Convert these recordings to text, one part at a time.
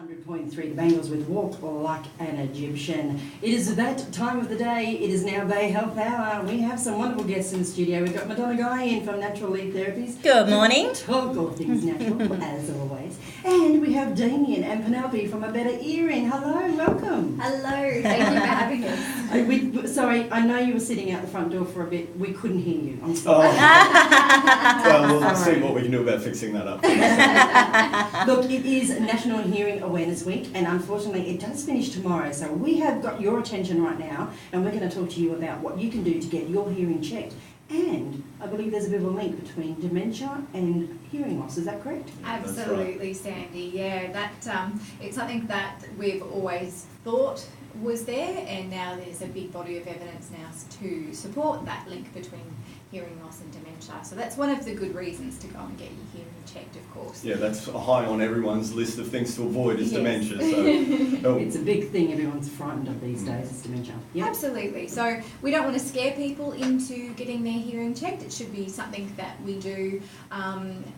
100.3 The Bangles with Walk Like an Egyptian. It is that time of the day. It is now Bay Health Hour. We have some wonderful guests in the studio. We've got Madonna Guy in from Natural Health Therapies. Good morning. Talk all things natural, as always. And we have Damien and Penelope from A Better Earring. Hello, welcome. Hello, thank you for having us. Sorry, I know you were sitting out the front door for a bit. We couldn't hear you. I'm sorry. Well, we'll see what we can do about fixing that up. Look, it is National Hearing Awareness Week, and unfortunately it does finish tomorrow. So we have got your attention right now, and we're going to talk to you about what you can do to get your hearing checked. And I believe there's a bit of a link between dementia and hearing loss. Is that correct? Absolutely, right. Sandy. Yeah, that it's something that we've always thought was there, and now there's a big body of evidence now to support that link between hearing loss and dementia. So that's one of the good reasons to go and get your hearing checked, of course. Yeah, that's high on everyone's list of things to avoid is dementia. So it's a big thing everyone's frightened of these days, is dementia. Yep. Absolutely. So we don't want to scare people into getting their hearing checked. It should be something that we do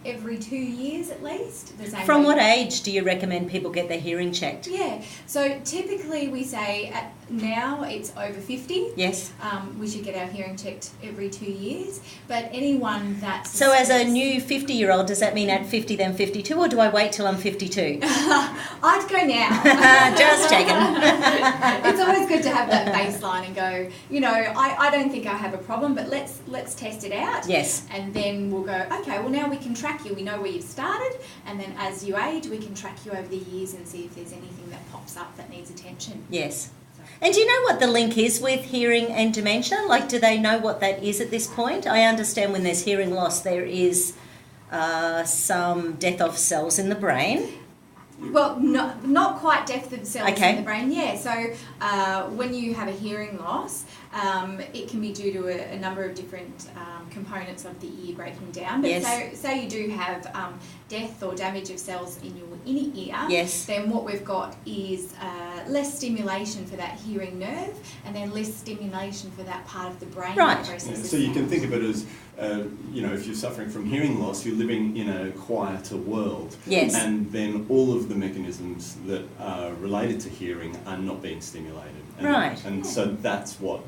every 2 years at least. From what age do you recommend people get their hearing checked? Yeah, so typically we say now it's over 50. Yes. We should get our hearing checked every 2 years, but anyone that's... So as a new 50-year-old, does that mean at 50 then 52, or do I wait till I'm 52? I'd go now. Just checking. It's always good to have that baseline and go, you know, I don't think I have a problem, but let's test it out. Yes. And then we'll go, okay, well now we can track you. We know where you've started, and then as you age, we can track you over the years and see if there's anything that pops up that needs attention. Yes. And do you know what the link is with hearing and dementia? Like, do they know what that is at this point? I understand when there's hearing loss, there is some death of cells in the brain. Well, not quite death of cells Okay. in the brain, yeah. So when you have a hearing loss, it can be due to a number of different components of the ear breaking down. But Yes. say you do have death or damage of cells in your inner ear, Yes. then what we've got is less stimulation for that hearing nerve, and then less stimulation for that part of the brain Right. that processes so you can sound. think of it as, you know, if you're suffering from hearing loss, you're living in a quieter world. Yes. And then all of the mechanisms that are related to hearing are not being stimulated. And, Right. And so that's what,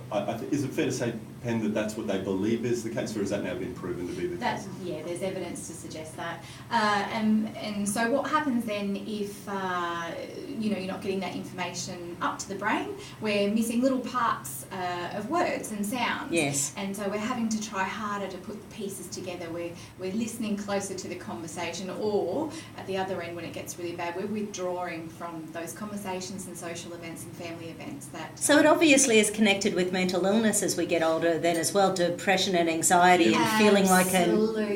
is it fair to say, Pen, that that's what they believe is the case, or has that now been proven to be the case? Yeah, there's evidence to suggest that. And so what happens then if you know, you're not getting that information up to the brain? We're missing little parts of words and sounds. Yes. And so we're having to try harder to put the pieces together. We're listening closer to the conversation, or at the other end when it gets really bad, we're withdrawing from those conversations and social events and family events. So it obviously is connected with mental illness as we get older then as well, depression and anxiety and feeling like a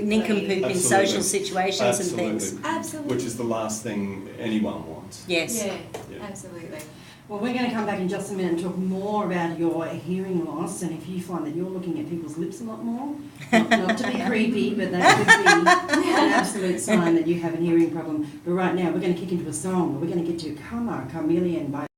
nincompoop in social situations and things. Absolutely. Which is the last thing anyone wants. Yes. Yeah, absolutely. Well, we're going to come back in just a minute and talk more about your hearing loss, and if you find that you're looking at people's lips a lot more, not to be creepy, but that could be an absolute sign that you have a hearing problem. But right now, we're going to kick into a song. We're going to get to Karma Chameleon by